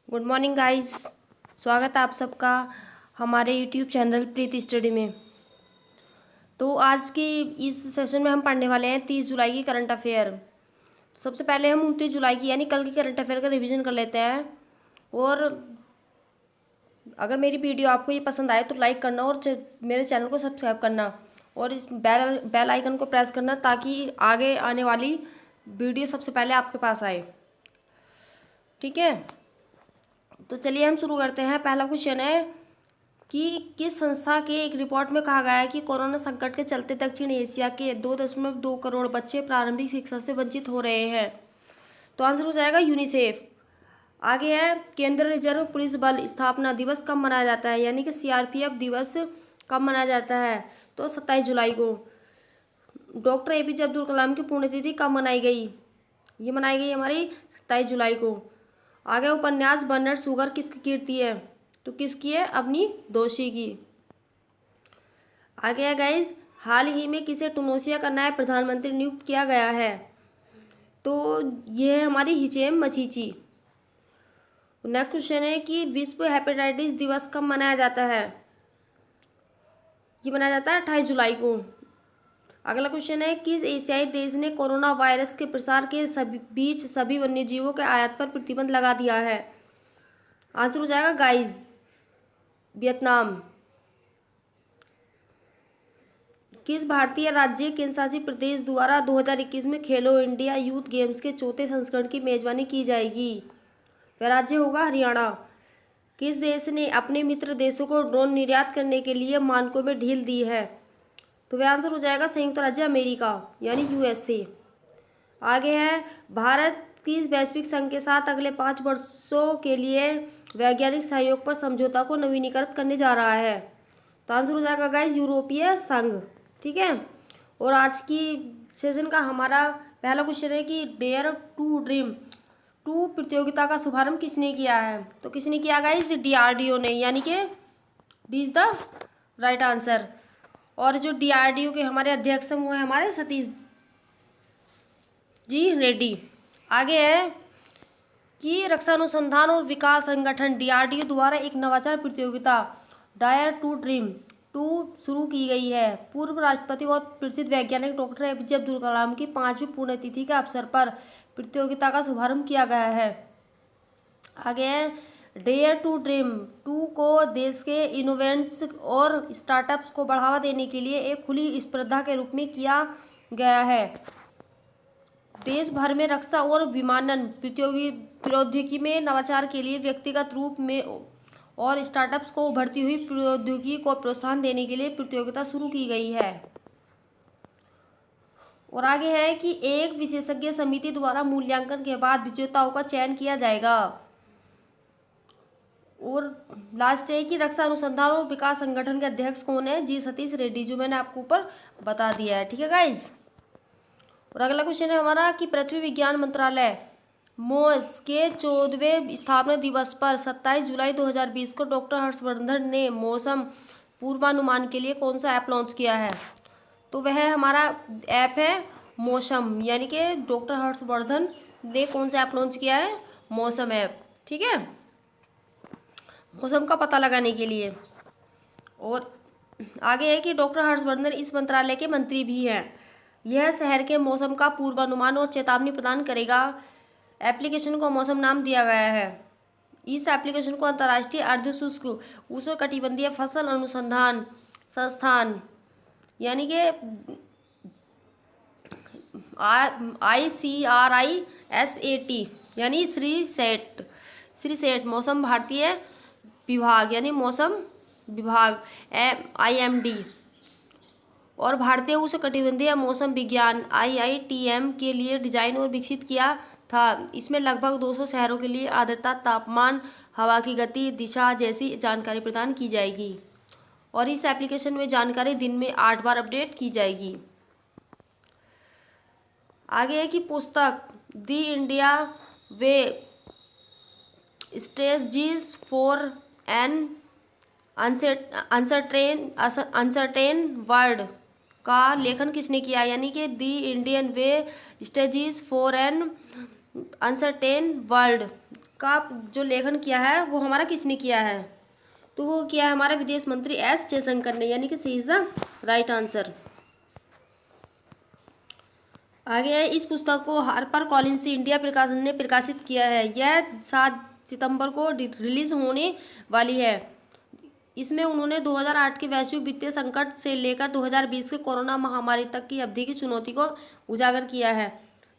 Good morning guys. स्वागत है आप सबका हमारे यूट्यूब चैनल प्रीति स्टडी में। तो आज की इस सेशन में हम पढ़ने वाले हैं 30 जुलाई की करंट अफेयर। सबसे पहले हम 29 जुलाई की यानी कल की करंट अफेयर का रिवीजन कर लेते हैं। और अगर मेरी वीडियो आपको ये पसंद आए तो लाइक करना और मेरे चैनल को सब्सक्राइब करना और इस बेल आइकन को प्रेस करना ताकि आगे आने वाली वीडियो सबसे पहले आपके पास आए। ठीक है, तो चलिए हम शुरू करते हैं। पहला क्वेश्चन है कि किस संस्था के एक रिपोर्ट में कहा गया है कि कोरोना संकट के चलते दक्षिण एशिया के 2.2 करोड़ बच्चे प्रारंभिक शिक्षा से वंचित हो रहे हैं। तो आंसर हो जाएगा यूनिसेफ। आगे है केंद्रीय रिजर्व पुलिस बल स्थापना दिवस कब मनाया जाता है, यानी कि सीआरपीएफ दिवस कब मनाया जाता है। तो 27 जुलाई को। डॉक्टर एपीजे अब्दुल कलाम की पुण्यतिथि कब मनाई गई, ये मनाई गई हमारी 27 जुलाई को। आगे उपन्यास बर्नर्ड शुगर किसकी कीर्ति है, तो किसकी है, अपनी दोषी की। आगे है गाइज हाल ही में किसे टूनेशिया का नया प्रधानमंत्री नियुक्त किया गया है, तो ये है हमारी हिचेम मचीची। नेक्स्ट क्वेश्चन है कि विश्व हेपेटाइटिस दिवस कब मनाया जाता है, ये मनाया जाता है 28 जुलाई को। अगला क्वेश्चन है किस एशियाई देश ने कोरोना वायरस के प्रसार के बीच सभी वन्यजीवों के आयात पर प्रतिबंध लगा दिया है। आंसर हो जाएगा गाइज वियतनाम। किस भारतीय राज्य केंद्र शासित प्रदेश द्वारा 2021 में खेलो इंडिया यूथ गेम्स के चौथे संस्करण की मेजबानी की जाएगी, वह राज्य होगा हरियाणा। किस देश ने अपने मित्र देशों को ड्रोन निर्यात करने के लिए मानकों में ढील दी है, तो वह आंसर हो जाएगा संयुक्त राज्य अमेरिका यानी यूएसए। आगे है भारत किस वैश्विक संघ के साथ अगले 5 वर्षों के लिए वैज्ञानिक सहयोग पर समझौता को नवीनीकृत करने जा रहा है, तो आंसर हो जाएगा गाइस यूरोपीय संघ। ठीक है, और आज की सेशन का हमारा पहला क्वेश्चन है कि डेयर टू ड्रीम 2 प्रतियोगिता का शुभारंभ किसने किया है, तो किसने किया गाइस, डीआरडीओ ने, यानी कि D is the right answer. और जो डीआरडीओ के हमारे अध्यक्ष हैं वो है हमारे सतीश जी रेड्डी। आगे है कि रक्षा अनुसंधान और विकास संगठन डीआरडीओ द्वारा एक नवाचार प्रतियोगिता डायर टू ड्रीम 2 शुरू की गई है। पूर्व राष्ट्रपति और प्रसिद्ध वैज्ञानिक डॉक्टर एपीजे अब्दुल कलाम की 5वीं पुण्यतिथि के अवसर पर प्रतियोगिता का शुभारंभ किया गया है। आगे है डेयर टू ड्रीम 2 को देश के इनोवेंट्स और स्टार्टअप्स को बढ़ावा देने के लिए एक खुली स्पर्धा के रूप में किया गया है। देश भर में रक्षा और विमानन प्रौद्योगिकी में नवाचार के लिए व्यक्तिगत रूप में और स्टार्टअप्स को उभरती हुई प्रौद्योगिकी को प्रोत्साहन देने के लिए प्रतियोगिता शुरू की गई है। और आगे है कि एक विशेषज्ञ समिति द्वारा मूल्यांकन के बाद विजेताओं का चयन किया जाएगा। और लास्ट है कि रक्षा अनुसंधान और विकास संगठन के अध्यक्ष कौन है, जी सतीश रेड्डी, जो मैंने आपको ऊपर बता दिया है। ठीक है गाइस, और अगला क्वेश्चन है हमारा कि पृथ्वी विज्ञान मंत्रालय मोस के 14वें स्थापना दिवस पर 27 जुलाई 2020 को डॉक्टर हर्षवर्धन ने मौसम पूर्वानुमान के लिए कौन सा ऐप लॉन्च किया है, तो वह हमारा ऐप है मौसम, यानी कि डॉक्टर हर्षवर्धन ने कौन सा ऐप लॉन्च किया है, मौसम ऐप। ठीक है, मौसम का पता लगाने के लिए। और आगे है कि डॉक्टर हर्षवर्धन इस मंत्रालय के मंत्री भी हैं। यह शहर के मौसम का पूर्वानुमान और चेतावनी प्रदान करेगा। एप्लीकेशन को मौसम नाम दिया गया है। इस एप्लीकेशन को अंतर्राष्ट्रीय अर्धशुष्क उष्णकटिबंधीय फसल अनुसंधान संस्थान यानी कि ICRISAT यानी श्री सेट मौसम भारतीय विभाग यानी मौसम विभाग IMD और भारतीय उष्णकटिबंधीय मौसम विज्ञान IITM के लिए डिजाइन और विकसित किया था। इसमें लगभग 200 शहरों के लिए आर्द्रता, तापमान, हवा की गति, दिशा जैसी जानकारी प्रदान की जाएगी। और इस एप्लीकेशन में जानकारी दिन में 8 बार अपडेट की जाएगी। आगे है कि पुस्तक the India way strategies for an uncertain world का लेखन किसने किया, यानी कि the Indian way strategies for an uncertain world का जो लेखन किया है वो हमारा किसने किया है? तो वो किया है हमारा विदेश मंत्री एस जयशंकर ने, यानी कि सी इज द राइट आंसर। आगे है, इस पुस्तक को हार्पर कॉलिंस इंडिया प्रकाशन ने प्रकाशित किया है। यह 7 सितंबर को रिलीज होने वाली है। इसमें उन्होंने 2008 के वैश्विक वित्तीय संकट से लेकर 2020 के कोरोना महामारी तक की अवधि की चुनौती को उजागर किया है।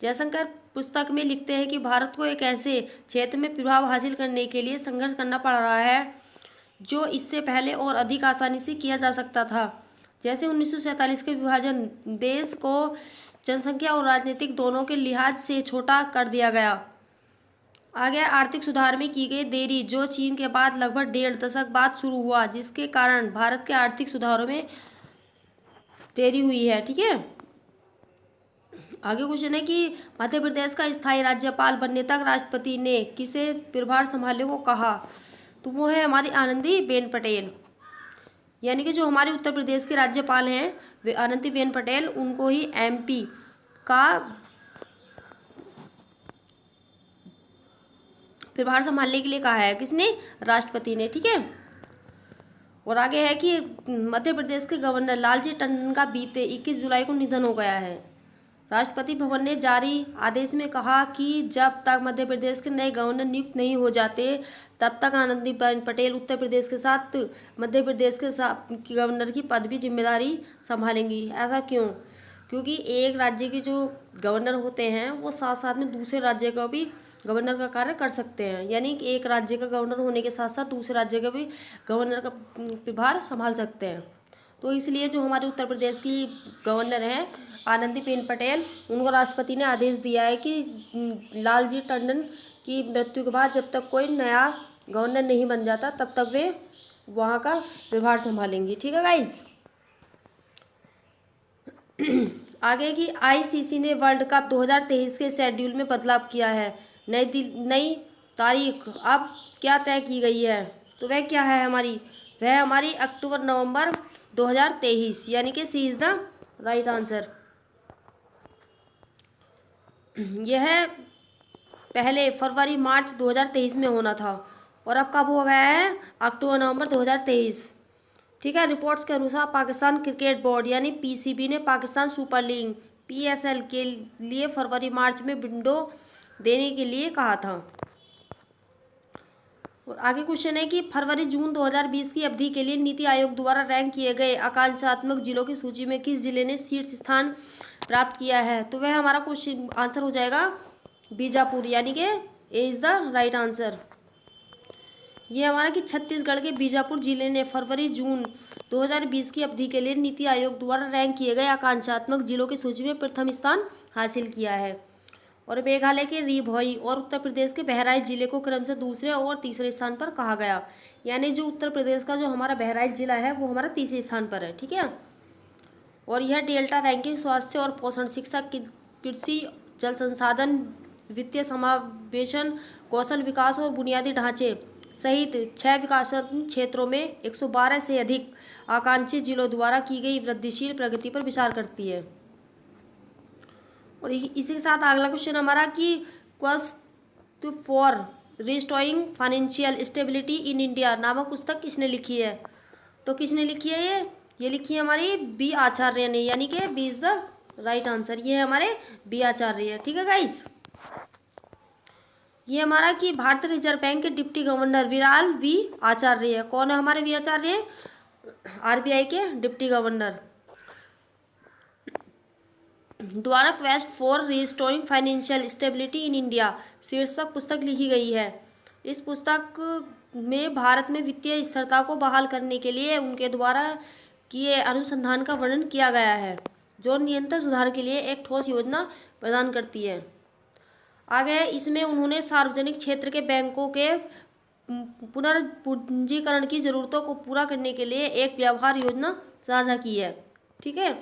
जयशंकर पुस्तक में लिखते हैं कि भारत को एक ऐसे क्षेत्र में प्रभाव हासिल करने के लिए संघर्ष करना पड़ रहा है जो इससे पहले और अधिक आसानी से किया जा सकता था। जैसे 1947 के विभाजन देश को जनसंख्या और राजनीतिक दोनों के लिहाज से छोटा कर दिया गया। आगे आर्थिक सुधार में की गई देरी, जो चीन के बाद लगभग 1.5 दशक बाद शुरू हुआ, जिसके कारण भारत के आर्थिक सुधारों में देरी हुई है। ठीक है, आगे क्वेश्चन है कि मध्य प्रदेश का स्थायी राज्यपाल बनने तक राष्ट्रपति ने किसे प्रभार संभालने को कहा? तो वो है हमारी आनंदीबेन पटेल, यानी कि जो हमारे उत्तर प्रदेश के राज्यपाल हैं वे आनंदीबेन पटेल, उनको ही एमपी का प्रभार संभालने के लिए कहा है। किसने? राष्ट्रपति ने। ठीक है, और आगे है कि मध्य प्रदेश के गवर्नर लालजी टंडन का बीते 21 जुलाई को निधन हो गया है। राष्ट्रपति भवन ने जारी आदेश में कहा कि जब तक मध्य प्रदेश के नए गवर्नर नियुक्त नहीं हो जाते तब तक आनंदीबेन पटेल उत्तर प्रदेश के साथ मध्य प्रदेश के साथ गवर्नर की पदवी जिम्मेदारी संभालेंगी। ऐसा क्यों? क्योंकि एक राज्य के जो गवर्नर होते हैं वो साथ साथ में दूसरे राज्य का भी गवर्नर का कार्य कर सकते हैं, यानी कि एक राज्य का गवर्नर होने के साथ साथ दूसरे राज्य का भी गवर्नर का प्रभार संभाल सकते हैं। तो इसलिए जो हमारे उत्तर प्रदेश की गवर्नर हैं आनंदीबेन पटेल, उनको राष्ट्रपति ने आदेश दिया है कि लालजी टंडन की मृत्यु के बाद जब तक कोई नया गवर्नर नहीं बन जाता तब तक वे वहाँ का प्रभार संभालेंगी। ठीक है गाइस, आगे की आईसीसी ने वर्ल्ड कप 2023 के शेड्यूल में बदलाव किया है। नई तारीख अब क्या तय की गई है? तो वह क्या है हमारी? वह हमारी अक्टूबर-नवंबर 2023, यानी कि सी इज द राइट आंसर। यह पहले फरवरी-मार्च 2023 में होना था और अब कब हो गया है? अक्टूबर-नवंबर 2023। ठीक है, रिपोर्ट्स के अनुसार पाकिस्तान क्रिकेट बोर्ड यानी पीसीबी ने पाकिस्तान सुपर लीग पीएसएल के लिए फरवरी-मार्च में विंडो देने के लिए कहा था। और आगे क्वेश्चन है कि फरवरी-जून 2020 की अवधि के लिए नीति आयोग द्वारा रैंक किए गए आकांक्षात्मक जिलों की सूची में किस जिले ने शीर्ष स्थान प्राप्त किया है? तो वह हमारा क्वेश्चन आंसर हो जाएगा बीजापुर, यानी कि ए इज द राइट आंसर। ये हमारा कि छत्तीसगढ़ के बीजापुर जिले ने फरवरी-जून 2020 की अवधि के लिए नीति आयोग द्वारा रैंक किए गए आकांक्षात्मक जिलों की सूची में प्रथम स्थान हासिल किया है। और मेघालय के री भोई और उत्तर प्रदेश के बहराइच जिले को क्रमशः दूसरे और तीसरे स्थान पर कहा गया, यानी जो उत्तर प्रदेश का जो हमारा बहराइच जिला है वो हमारा तीसरे स्थान पर है। ठीक है, और यह डेल्टा रैंकिंग स्वास्थ्य और पोषण, शिक्षा, कृषि, जल संसाधन, वित्तीय समावेशन, कौशल विकास और बुनियादी ढांचे सहित 6 विकासात्मक क्षेत्रों में 112 से अधिक आकांक्षी जिलों द्वारा की गई वृद्धिशील प्रगति पर विचार करती है। और इसी के साथ अगला क्वेश्चन हमारा कि quest for restoring financial stability in India नामक पुस्तक किसने लिखी है? तो किसने लिखी है? ये लिखी है हमारी बी आचार्य ने, यानी कि B is the right answer. ये है हमारे बी आचार्य है। ठीक है गाइस, ये हमारा कि भारतीय रिजर्व बैंक के डिप्टी गवर्नर विराल वी आचार्य है। कौन है हमारे वी आचार्य? आरबीआई के डिप्टी गवर्नर द्वारा quest for restoring financial stability in India शीर्षक पुस्तक लिखी गई है। इस पुस्तक में भारत में वित्तीय स्थिरता को बहाल करने के लिए उनके द्वारा किए अनुसंधान का वर्णन किया गया है, जो निरंतर सुधार के लिए एक ठोस योजना प्रदान करती है। आगे इसमें उन्होंने सार्वजनिक क्षेत्र के बैंकों के पुनर्पूंजीकरण की ज़रूरतों को पूरा करने के लिए एक व्यवहार योजना साझा की है। ठीक है,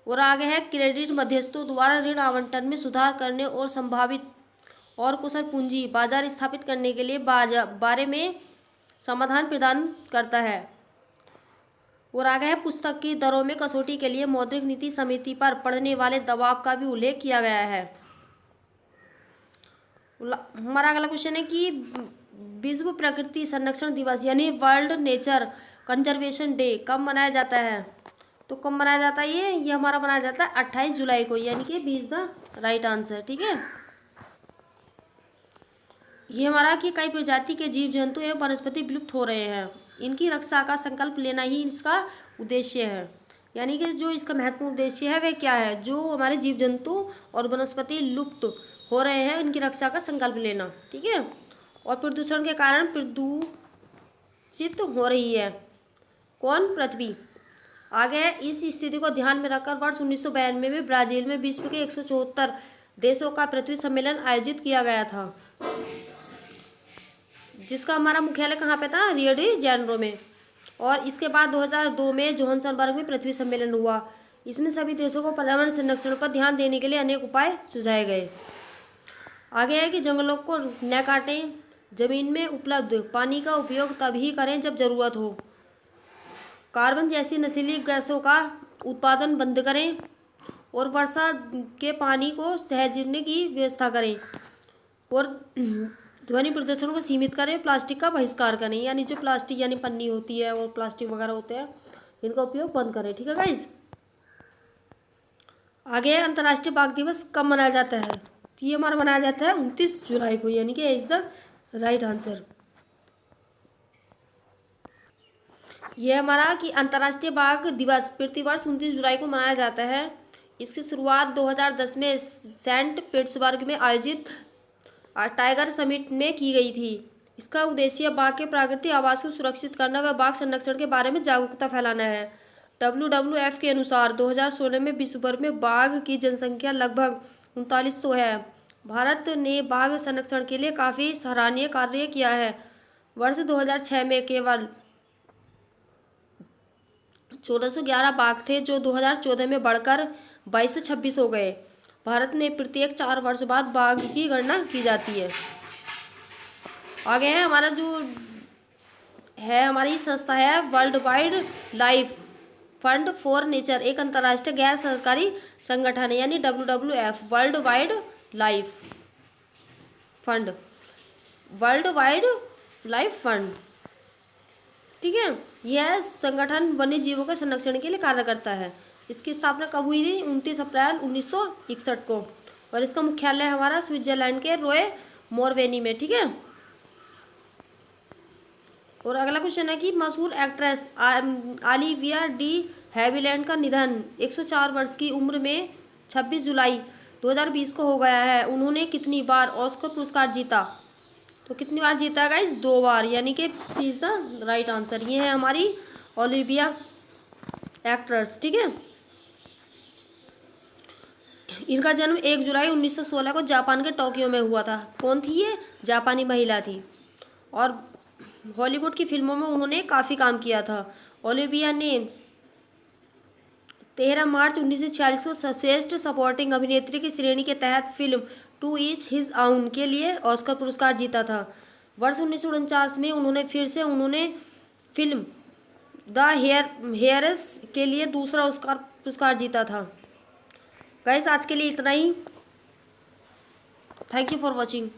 और आगे है क्रेडिट मध्यस्थों द्वारा ऋण आवंटन में सुधार करने और संभावित और कुशल पूंजी बाजार स्थापित करने के लिए बारे में समाधान प्रदान करता है। और आगे है पुस्तक की दरों में कसौटी के लिए मौद्रिक नीति समिति पर पड़ने वाले दबाव का भी उल्लेख किया गया है। हमारा अगला क्वेश्चन है कि विश्व प्रकृति संरक्षण दिवस यानी वर्ल्ड नेचर कंजर्वेशन डे कब मनाया जाता है? तो कब मनाया जाता है ये हमारा मनाया जाता है 28 जुलाई को, यानी कि B is the right answer. ठीक है, ये हमारा कि कई प्रजाति के जीव जंतु एवं वनस्पति विलुप्त हो रहे हैं, इनकी रक्षा का संकल्प लेना ही इसका उद्देश्य है। यानी कि जो इसका महत्वपूर्ण उद्देश्य है वह क्या है? जो हमारे जीव जंतु और वनस्पति लुप्त हो रहे हैं इनकी रक्षा का संकल्प लेना। ठीक है, और प्रदूषण के कारण प्रदूषित हो रही है कौन? पृथ्वी। आगे इस स्थिति को ध्यान में रखकर वर्ष 1992 में ब्राजील में विश्व के 174 देशों का पृथ्वी सम्मेलन आयोजित किया गया था, जिसका हमारा मुख्यालय कहाँ पे था? रियो डी जेनेरो में। और इसके बाद 2002 में जोहान्सबर्ग में पृथ्वी सम्मेलन हुआ। इसमें सभी देशों को पर्यावरण संरक्षण पर ध्यान देने के लिए अनेक उपाय सुझाए गए। आगे है कि जंगलों को न काटें, जमीन में उपलब्ध पानी का उपयोग तभी करें जब जरूरत हो, कार्बन जैसी नशीली गैसों का उत्पादन बंद करें और वर्षा के पानी को सहेजने की व्यवस्था करें और ध्वनि प्रदूषण को सीमित करें, प्लास्टिक का बहिष्कार करें, यानी जो प्लास्टिक यानी पन्नी होती है और प्लास्टिक वगैरह होते हैं इनका उपयोग बंद करें। ठीक है गाइज, आगे अंतर्राष्ट्रीय बाघ दिवस कब मनाया जाता है? तो ये हमारा मनाया जाता है 29 जुलाई को, यानी कि इज द राइट आंसर। यह हमारा कि अंतर्राष्ट्रीय बाघ दिवस प्रतिवर्ष 29 जुलाई को मनाया जाता है। इसकी शुरुआत 2010 में सेंट पीटर्सबर्ग में आयोजित टाइगर समिट में की गई थी। इसका उद्देश्य बाघ के प्राकृतिक आवास को सुरक्षित करना व बाघ संरक्षण के बारे में जागरूकता फैलाना है। WWF के अनुसार 2016 में विश्व भर में बाघ की जनसंख्या लगभग 3900 है। भारत ने बाघ संरक्षण के लिए काफ़ी सराहनीय कार्य किया है। वर्ष 2006 में केवल 1411 बाघ थे, जो 2014 में बढ़कर 2226 हो गए। भारत में प्रत्येक 4 वर्ष बाद बाघ की गणना की जाती है। आगे है हमारा जो है हमारी संस्था है world wide life fund for nature, एक अंतर्राष्ट्रीय गैर सरकारी संगठन है, यानी WWF world wide life fund, world wide life fund. ठीक है, यह संगठन वन्य जीवों के संरक्षण के लिए कार्य करता है। इसकी स्थापना कब हुई थी? 29 अप्रैल 1961 को, और इसका मुख्यालय हमारा स्विट्जरलैंड के रोए मोरवेनी में। ठीक है, और अगला क्वेश्चन है कि मशहूर एक्ट्रेस ऑलिविया डी हैविलैंड का निधन 104 वर्ष की उम्र में 26 जुलाई 2020 को हो गया है। उन्होंने कितनी बार ऑस्कर पुरस्कार जीता? तो कितनी बार जीता गाइस? 2 बार, यानी कि सी इज द राइट आंसर। ये है हमारी ओलिविया एक्ट्रेस। ठीक है, इनका जन्म 1 जुलाई 1916 को जापान के टोक्यो में हुआ था। कौन थी ये? जापानी महिला थी, और हॉलीवुड की फिल्मों में उन्होंने काफ़ी काम किया था। ओलिविया ने 13 मार्च 1946 को सर्वश्रेष्ठ सपोर्टिंग अभिनेत्री की श्रेणी के तहत film to each his own के लिए ऑस्कर पुरस्कार जीता था। वर्ष 1949 में उन्होंने फिल्म द हेयर्स के लिए दूसरा ऑस्कर पुरस्कार जीता था। गाइस, आज के लिए इतना ही। Thank you for watching.